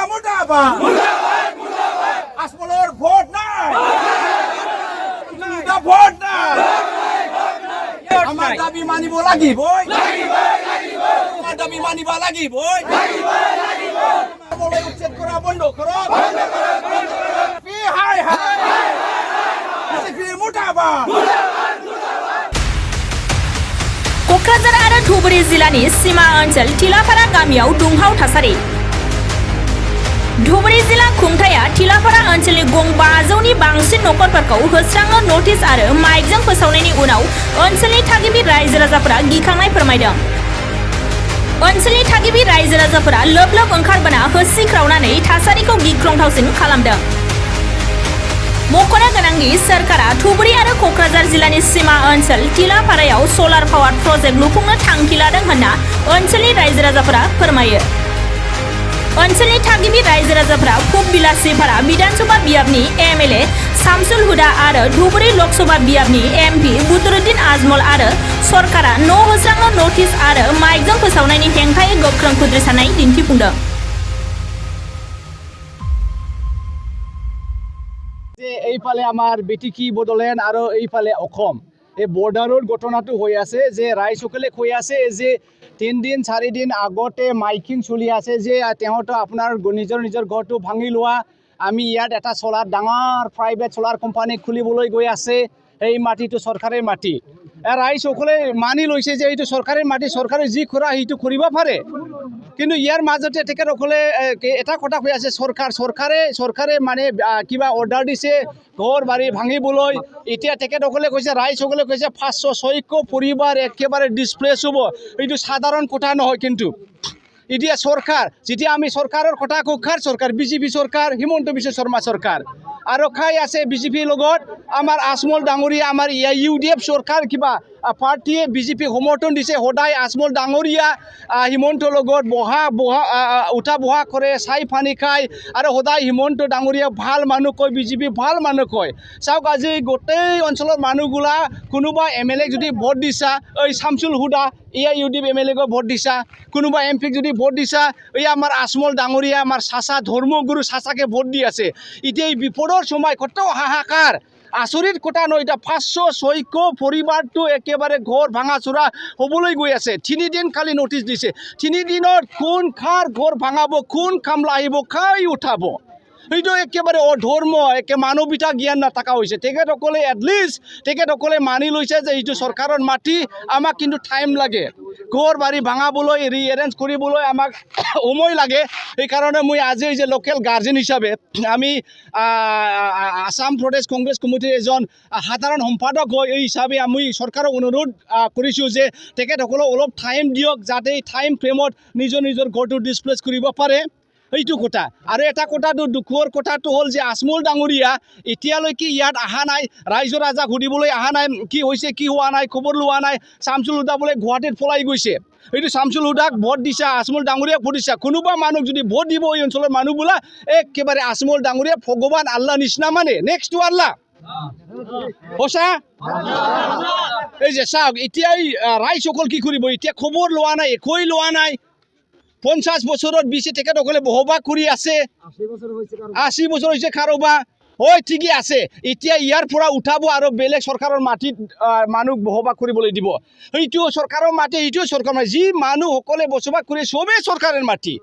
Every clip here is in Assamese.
ডাঙৰীয়া মুৰ্দাবাদ আজমলৰ ভোট নাই ভোট নাই আমাৰ দাবী মানিব লাগিবই আমাৰ দাবী মানিব লাগিবই উচ্ছেদ কৰা বন্ধ কৰক হাই হাই মুৰ্দাবাদ क'क्राझार आरो धुबुरी जिल्लानि सीमा ओनसोल टिलापारा गामियाव दुंहाव थासारि धुबुरी जिल्ला खुंथाया टिलापारा ओनसोलनि गं 500नि बांसिन नखरफोरखौ होस्राङो नटिस आरो माइकजों फोसावनायनि उनाव ओनसोलनि थागिबि रायजो राजाफोरा गिखांनाय फोरमायदों। ओनसोलनि थागिबि रायजो राजाफोरा लोब लोब ओंखारबोना होसिख्रावनानै थासारिखौ गिख्रंथावसिन खालामदों। मख'नो गोनांदि सरकारा धुबुरी आरो क'क्राझार जिल्लानि सीमा ओनसोल टिलापारायाव सलार पावार प्रजेक्ट लुफुंनो थांखि लादों होनना ओनसोलनि रायजो राजाफोरा फोरमायो। ओनसोलनि थागिबि रायजो राजाफोरा पुब बिलासीपारा विधानसभा बियाबनि एमएलए शामसुल हुदा आरो धुबुरी लोकसभा बियाबनि एमपि बुदरुद्दिन आजमल आरो सरकारा न' होस्राङो नटिस आरो माइकजों फोसावनायनि हेंथायै गोख्रों खुद्रिसारनाय दिन्थिफुंदों। এইফালে আমাৰ বেটিকি বড়োলেণ্ড আৰু এইফালে অসম এই বৰ্ডাৰৰ ঘটনাটো হৈ আছে যে ৰাইজসকলে কৈ আছে যে 3 দিন 4 দিন আগতে মাইকিং চলি আছে যে তেওঁতো আপোনাৰ নিজৰ নিজৰ ঘৰটো ভাঙি লোৱা আমি ইয়াত এটা চলাৰ ডাঙৰ প্ৰাইভেট চলাৰ কোম্পানী খুলিবলৈ গৈ আছে এই মাটিটো চৰকাৰৰ মাটি ৰাইজসকলে মানি লৈছে যে এইটো চৰকাৰৰ মাটি চৰকাৰে যি কৰা সেইটো কৰিব পাৰে কিন্তু ইয়াৰ মাজতে তেখেতসকলে এটা কথা কৈ আছে চৰকাৰে মানে কিবা অৰ্ডাৰ দিছে ঘৰ বাৰী ভাঙিবলৈ এতিয়া তেখেতসকলে কৈছে ৰাইজসকলে কৈছে 500-600 পৰিবাৰ একেবাৰে ডিছপ্লেচ হ'ব এইটো সাধাৰণ কথা নহয় কিন্তু এতিয়া চৰকাৰ যেতিয়া আমি চৰকাৰৰ কথা কওঁ চৰকাৰ বিজেপি চৰকাৰ হিমন্ত বিশ্ব শৰ্মা চৰকাৰ আৰু খাই আছে বিজেপিৰ লগত আমাৰ আজমল ডাঙৰীয়া আমাৰ ইউডিএফ চৰকাৰ কিবা পাৰ্টিয়ে বিজেপি সমৰ্থন দিছে সদায় আজমল ডাঙৰীয়া হিমন্তৰ লগত উঠা বহা কৰে চাই পানী খায় আৰু সদায় হিমন্ত ডাঙৰীয়া ভাল মানুহ কয় বিজেপি ভাল মানুহ কয় চাওক আজি গোটেই অঞ্চলৰ মানুহগুলা কোনোবা এমএলএ যদি ভোট দিছা এই শামসুল হুদা ইউডিএফ এমএলএক ভোট দিছা কোনোবা এমপিক যদি ভোট দিছা এই আমাৰ আজমল ডাঙৰীয়া আমাৰ চাচা ধৰ্মগুৰু চাচাকে ভোট দি আছে এতিয়া এই বিপদৰ সময় কত হাহাকাৰ আচৰিত কথা নহয় এটা 500-600 পৰিবাৰটো একেবাৰে ঘৰ ভাঙাচোৰা হ'বলৈ গৈ আছে 3 দিন খালি নটিচ দিছে 3 দিনত কোন খাৰ ঘৰ ভাঙাব কোন কামলা আহিব খাই উঠাব এইটো একেবাৰে অধৰ্ম একে মানৱিতা জ্ঞান নাথাকা হৈছে তেখেতসকলে এটলিষ্ট তেখেতসকলে মানি লৈছে যে এইটো চৰকাৰৰ মাটি আমাক কিন্তু টাইম লাগে ঘৰ বাৰী ভাঙাবলৈ ৰিএৰেঞ্জ কৰিবলৈ আমাক সময় লাগে সেইকাৰণে মই আজি যে লোকেল গাৰ্জেন হিচাপে আমি আসাম প্ৰদেশ কংগ্ৰেছ কমিটিৰ এজন সাধাৰণ সম্পাদক হৈ এই হিচাপে আমি চৰকাৰক অনুৰোধ কৰিছোঁ যে তেখেতসকলক অলপ টাইম দিয়ক যাতে এই টাইম ফ্ৰেমত নিজৰ ঘৰটো ডিছপ্লেচ কৰিব পাৰে এইটো কথা আৰু এটা কথাটো দুখৰ কথাটো হ'ল যে আজমল ডাঙৰীয়া এতিয়ালৈকে ইয়াত অহা নাই ৰাইজৰ ৰাজাক সুধিবলৈ অহা নাই কি হৈছে কি হোৱা নাই খবৰ লোৱা নাই শামসুল হুদা বোলে গুৱাহাটীত পলাই গৈছে এইটো শামসুল হুদাক ভোট দিছা আজমল ডাঙৰীয়াক ভোট দিছা কোনোবা মানুহ যদি ভোট দিব এই অঞ্চলৰ মানুহবোলা একেবাৰে আজমল ডাঙৰীয়া ভগৱান আল্লাহ নিচিনা মানে নেক্সট টু আল্লাহ সঁচা এই যে চাওক এতিয়া ৰাইজসকল কি কৰিব এতিয়া খবৰ লোৱা নাই একোৱেই লোৱা নাই 50 বছৰত বেছি তেখেতসকলে বহবাস কৰি আছে 80 বছৰ হৈছে কাৰোবাৰ হয় ঠিকই আছে এতিয়া ইয়াৰ পৰা উঠাব আৰু বেলেগ চৰকাৰৰ মাটিত মানুহ বহবাস কৰিবলৈ দিব এইটো চৰকাৰৰ মাটি এইটো চৰকাৰ মাটি যি মানুহসকলে বসবাস কৰি সবেই চৰকাৰৰ মাটি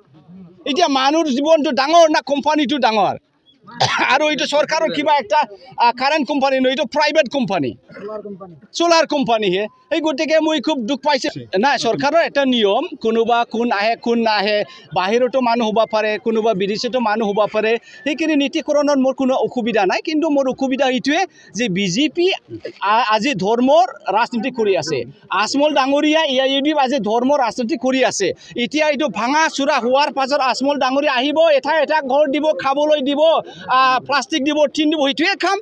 এতিয়া মানুহৰ জীৱনটো ডাঙৰ না কোম্পানীটো ডাঙৰ আৰু এইটো চৰকাৰৰ কিবা একটা কাৰেণ্ট কোম্পানী নহয় এইটো প্ৰাইভেট কোম্পানী সোলাৰ কোম্পানী হে এই গতিকে মই খুব দুখ পাইছে না চৰকাৰৰ এটা নিয়ম কোনোবা কোন আহে কোন নাহে বাহিৰতো মানুহ হ'ব পাৰে কোনোবা বিদেশতো মানুহ হ'ব পাৰে সেইখিনি নীতিকৰণত মোৰ কোনো অসুবিধা নাই কিন্তু মোৰ অসুবিধা এইটোৱে যে বিজেপি আজি ধৰ্মৰ ৰাজনীতি কৰি আছে আজমল ডাঙৰীয়া ইউডিএফ আজি ধৰ্মৰ ৰাজনীতি কৰি আছে এতিয়া এইটো ভাঙা চুৰা হোৱাৰ পাছত আজমল ডাঙৰীয়া আহিব এটা ঘৰ দিব খাবলৈ দিব প্লাষ্টিক দিব টিন দিব সেইটোৱে খাম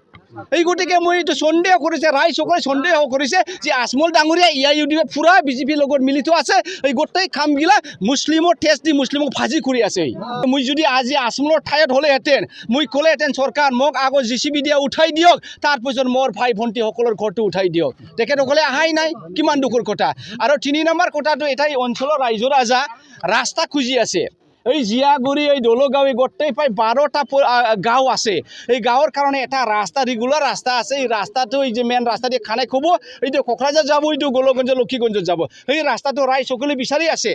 এই গতিকে মই এইটো সন্দেহ কৰিছে ৰাইজসকলে সন্দেহ কৰিছে যে আজমল ডাঙৰীয়া ইউডিএফ পুৰা বিজেপিৰ লগত মিলিত আছে এই গোটেই কামগিলা মুছলিমৰ টেষ্ট দি মুছলিমক ভাজি কৰি আছে মই যদি আজি আজমলৰ ঠাইত হ'লেহেঁতেন মই ক'লেহেঁতেন চৰকাৰ মোক আগত জিচিবি দিয়া উঠাই দিয়ক তাৰপিছত মোৰ ভাই ভণ্টিসকলৰ ঘৰটো উঠাই দিয়ক তেখেতসকলে আহাই নাই কিমান দুখৰ কথা আৰু 3 নম্বৰ কথাটো এটাই অঞ্চলৰ ৰাইজৰ ৰাজা ৰাস্তা খুজি আছে এই জিয়াগুৰি এই দলগাঁও এই গোটেই প্ৰায় 12টা গাঁও আছে এই গাঁৱৰ কাৰণে এটা ৰাস্তা ৰেগুলাৰ ৰাস্তা আছে এই ৰাস্তাটো এই যে মেইন ৰাস্তা দিয়ে খানাই খুব এইটো কোকৰাঝাৰ যাব এইটো গোলগঞ্জ লক্ষীগঞ্জত যাব এই ৰাস্তাটো ৰাইজসকলে বিচাৰি আছে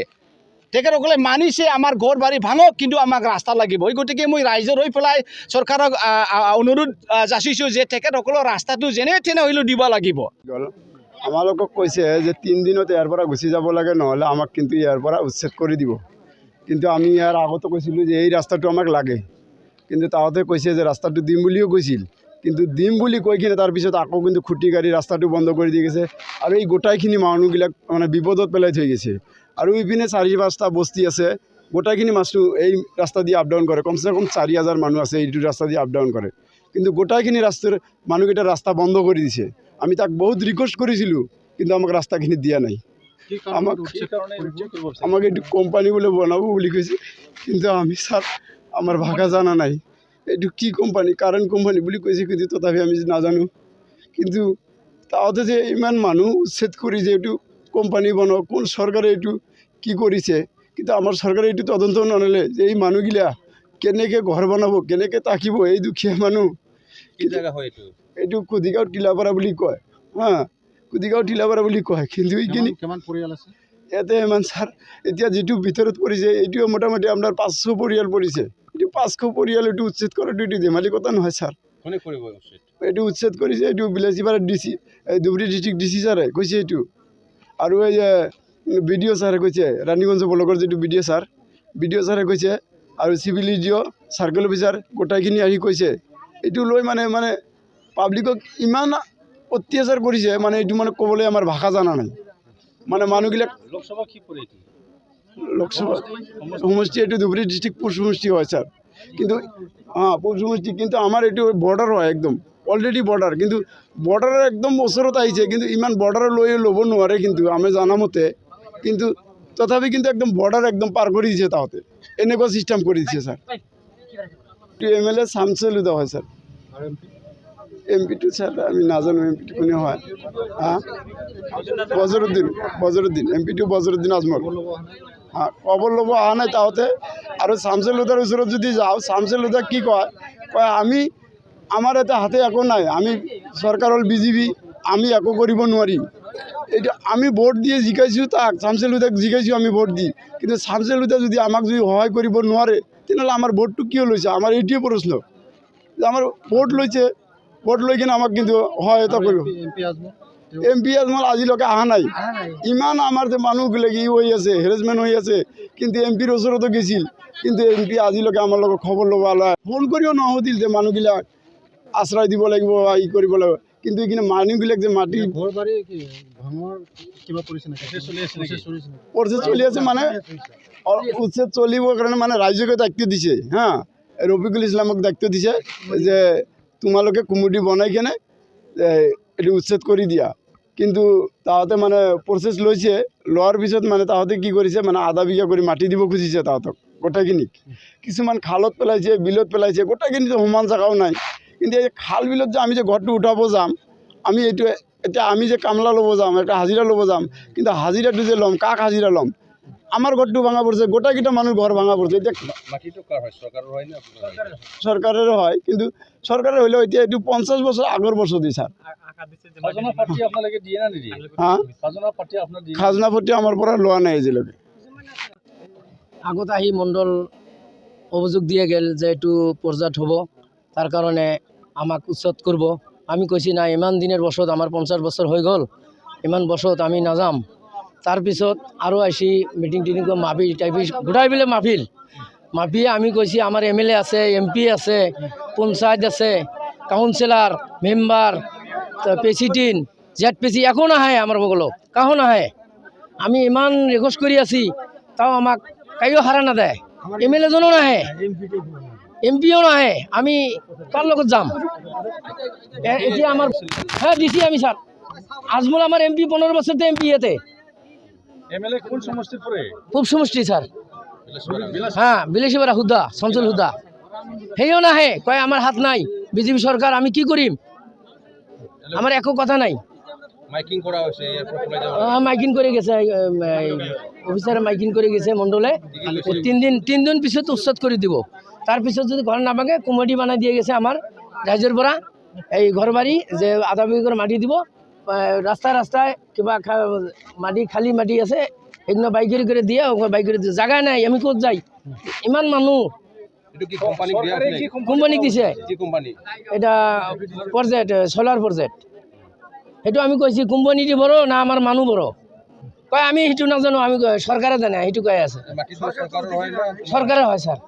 তেখেতসকলে মানিছে আমাৰ ঘৰ বাৰী ভাঙক কিন্তু আমাক ৰাস্তা লাগিব এই গতিকে মই ৰাইজৰ হৈ পেলাই চৰকাৰক অনুৰোধ যাচিছোঁ যে তেখেতসকলৰ ৰাস্তাটো যেনে তেনে হ'লেও দিব লাগিব আমালোকক কৈছে যে 3 দিনত ইয়াৰ পৰা গুচি যাব লাগে নহ'লে আমাক কিন্তু ইয়াৰ পৰা উচ্ছেদ কৰি দিব কিন্তু আমি ইয়াৰ আগতে কৈছিলোঁ যে এই ৰাস্তাটো আমাক লাগে কিন্তু তাহতে কৈছে যে ৰাস্তাটো দিম বুলিও কৈছিল কিন্তু দিম বুলি কৈ কিনে তাৰপিছত আকৌ কিন্তু খুঁটি গাড়ী ৰাস্তাটো বন্ধ কৰি দি গৈছে আৰু এই গোটাইখিনি মানুহবিলাক মানে বিপদত পেলাই থৈ গৈছে আৰু ইপিনে 4-5টা বস্তি আছে গোটাইখিনি মাছটো এই ৰাস্তা দিয়ে আপ ডাউন কৰে কমচে কম 4000 মানুহ আছে এইটো ৰাস্তা দিয়ে আপ ডাউন কৰে কিন্তু গোটাইখিনি ৰাস্তাৰ মানুহকেইটা ৰাস্তা বন্ধ কৰি দিছে আমি তাক বহুত রিকোয়েস্ট করেছিলো কিন্তু আমাকে রাস্তাখিনি দিয়া নাই আমাকে একটু কোম্পানি বলে বানাবো বলে কইছে কিন্তু আমি স্যার আমার ভাষা জানা নাই এইটো কি কোম্পানি কারেন্ট কোম্পানি বলে কইছে কিন্তু তথাপি আমি নাজানো কিন্তু তাতে যে ইমান মানুহ উচ্ছেদ কৰি যে এইটো কোম্পানি বনাও কোন সৰকাৰে এইটো কি কৰিছে কিন্তু আমার সরকারে এইটো তদন্ত নললে যে এই মানুহগিলা কেনেকে ঘর বানাবো কেনেকে থাকিব এই দুখীয়া মানুহ কি জায়গা হয় এইটো এইটো কুদিগাঁও টিলাপাৰা বুলি কয় কুদিগাঁও টিলাপাৰা বুলি কয় কিন্তু এইখিনি কিমান পৰিয়াল আছে ইয়াতে ইমান ছাৰ এতিয়া যিটো ভিতৰত পৰিছে এইটো মোটামুটি আপোনাৰ 500 পৰিয়াল পৰিছে এইটো 500 পৰিয়াল এইটো উচ্ছেদ কৰাটো এইটো ধেমালি কথা নহয় ছাৰ কোনে কৰিব উচ্ছেদ এইটো উচ্ছেদ কৰিছে এইটো Bilasipara DC Dhubri district DC ছাৰে কৈছে এইটো আৰু এই বিডিঅ' ছাৰে কৈছে ৰাণীগঞ্জ ব্লকৰ যিটো বিডিঅ' ছাৰে কৈছে আৰু চিভিল ডিঅ' চাৰ্কেল অফিচাৰ গোটাইখিনি আহি কৈছে এইটো লৈ মানে পাব্লিকক ইমান অত্যাচাৰ কৰিছে মানে এইটো মানে ক'বলৈ আমাৰ ভাষা জানা নাই মানে মানুহবিলাক লোকসভা কি পৰে এইটো লোকসভা সমষ্টি এইটো ধুবুৰী ডিষ্ট্ৰিক্ট পূব সমষ্টি হয় ছাৰ কিন্তু পূব সমষ্টি কিন্তু আমাৰ এইটো বৰ্ডাৰ হয় একদম অলৰেডি বৰ্ডাৰ কিন্তু বৰ্ডাৰৰ একদম ওচৰত আহিছে কিন্তু ইমান বৰ্ডাৰ লৈ ল'ব নোৱাৰে কিন্তু আমি জানামতে কিন্তু তথাপি কিন্তু একদম বৰ্ডাৰ একদম পাৰ কৰি দিছে তাহতে এনেকুৱা চিষ্টেম কৰি দিছে ছাৰ এইটো MLA শামছুল হুদা হয় ছাৰ এমপিটো স্যাৰ আমি নাজানো এমপিটো কোনে হয় বজৰুদ্দিন এমপিটো বজৰুদ্দিন আজমল খবৰ ল'ব অহা নাই তাহতে আৰু শামছুল হুদাৰ ওচৰত যদি যাওঁ শামছুল হুদা কি কয় আমি আমাৰ এটা হাতে একো নাই আমি চৰকাৰৰ বিজেপি আমি একো কৰিব নোৱাৰিম এইটো আমি ভোট দিয়ে জিকাইছোঁ তাক শামছুল হুদাক জিকাইছোঁ আমি ভোট দি কিন্তু শামছুল হুদা যদি আমাক যদি সহায় কৰিব নোৱাৰে তেনেহ'লে আমাৰ ভোটটো কিয় লৈছে আমাৰ এইটোৱে প্ৰশ্ন যে আমাৰ ভোট লৈছে ভোট লৈ কিনে আমাক কিন্তু সহায়তা কৰিব এমপি আজমল আজিলৈকে অহা নাই ইমান আমাৰ যে মানুহবিলাক ই হৈ আছে হেৰেছমেণ্ট হৈ আছে কিন্তু এমপিৰ ওচৰতো গৈছিল কিন্তু এমপি আজিলৈকে আমাৰ লগত খবৰ ল'ব ফোন কৰিও নহ'ল যে মানুহবিলাক আশ্ৰয় দিব লাগিব ই কৰিব লাগিব কিন্তু এইখিনি মানুহবিলাক যে মাটি প্ৰচেছ চলি আছে মানে উচ্ছেদ চলিবৰ কাৰণে মানে ৰাইজকে দায়িত্ব দিছে ৰফিকুল ইছলামক দায়িত্ব দিছে যে তোমালোকে কুমুটি বনাই কেনে এইটো উচ্ছেদ কৰি দিয়া কিন্তু তাহতে মানে প্ৰচেছ লৈছে লোৱাৰ পিছত মানে তাহতে কি কৰিছে মানে আধা বিঘা কৰি মাটি দিব খুজিছে তাহতক গোটেইখিনিক কিছুমান খালত পেলাইছে বিলত পেলাইছে গোটেইখিনিতো সমান জেগাও নাই কিন্তু এই খাল বিলত যে আমি যে ঘৰটো উঠাব যাম আমি এইটো এতিয়া আমি যে কামলা ল'ব যাম একটা হাজিৰা ল'ব যাম কিন্তু হাজিৰাটো যে ল'ম কাক হাজিৰা ল'ম আমাৰ ঘৰটো ভাঙা পৰিছে গোটেইকেইটা মানুহ ঘৰ ভাঙা পৰিছে এতিয়া মাটিটো কাৰ হয় চৰকাৰৰ হয় না চৰকাৰেৰো হয় কিন্তু চৰকাৰে হ'লেও এতিয়া এইটো 50 বছৰ আগৰ বছৰ দি ছাৰ খাজনা পাতি আমাৰ পৰা লোৱা নাই আজিলৈকে আগত আহি মণ্ডল অভিযোগ দিয়ে গেল যে এইটো পৰ্যায়ত হ'ব তাৰ কাৰণে আমাক উচ্ছেদ কৰিব আমি কৈছি না ইমান দিনেৰ বছৰত আমাৰ 50 বছৰ হৈ গ'ল ইমান বছৰত আমি নাযাম তাৰপিছত আৰু আইছি মিটিং টিটিং মাহফিল টাইপিছ গোটাই পেলাই মাহফিল আমি কৈছি আমাৰ MLA আছে MP আছে পঞ্চায়ত আছে কাউন্সিলাৰ মেম্বাৰ প্ৰেচিডেণ্ট ZPC একো নাহে আমাৰ বগলত কাহো নাহে আমি ইমান ৰিকুৱেষ্ট কৰি আছি তাও আমাক কাইও হাৰা নাযায় MLA জনো নাহে MPও নাহে আমি তাৰ লগত যাম এতিয়া আমাৰ দিছি আমি ছাৰ আজমল আমাৰ MP 15 বছৰতে MP ইয়াতে MLA কোন সমষ্টিৰ পৰে পূব সমষ্টি ছাৰ বিলাসীপাৰা হুদা শামছুল হুদা সেইও নাহে কয় আমাৰ হাত নাই বিজেপি সৰকাৰ আমি কি কৰিম আমার একো কথা নাই মাইকিং করা হয়েছে এরপর খোলা যাবে মাইকিং করে গেছে অফিসারে মাইকিং করে গেছে মণ্ডলে 3 দিন পিছত উচ্ছেদ করে দিব তাৰপিছত যদি ঘৰ নাভাঙে কমিটি বনাই দিয়ে গেছে আমাৰ ৰাইজেৰ পৰা এই ঘর বাড়ি যে আধা বিঘা করে মাটি দিব রাস্তায় রাস্তায় কিবা মাটি খালি মাটি আছে এগুলো বাইকের করে দিয়ে বাইক করে দিয়ে জায়গা নাই আমি ক'ত যাই ইমান মানুহ এটা কি কোম্পানি দিয়া আছে কোম্পানি দিছে কি কোম্পানি এটা প্রজেক্ট সোলার প্রজেক্ট সেইটো আমি কৈছি কোম্পানিটি বড় না আমার মানুহ বড় কয় আমি সেইটো নাজানো আমি সরকারে জানে সেইটো কয় আছে মাটি তো সরকারের হয় না সরকারে হয় স্যার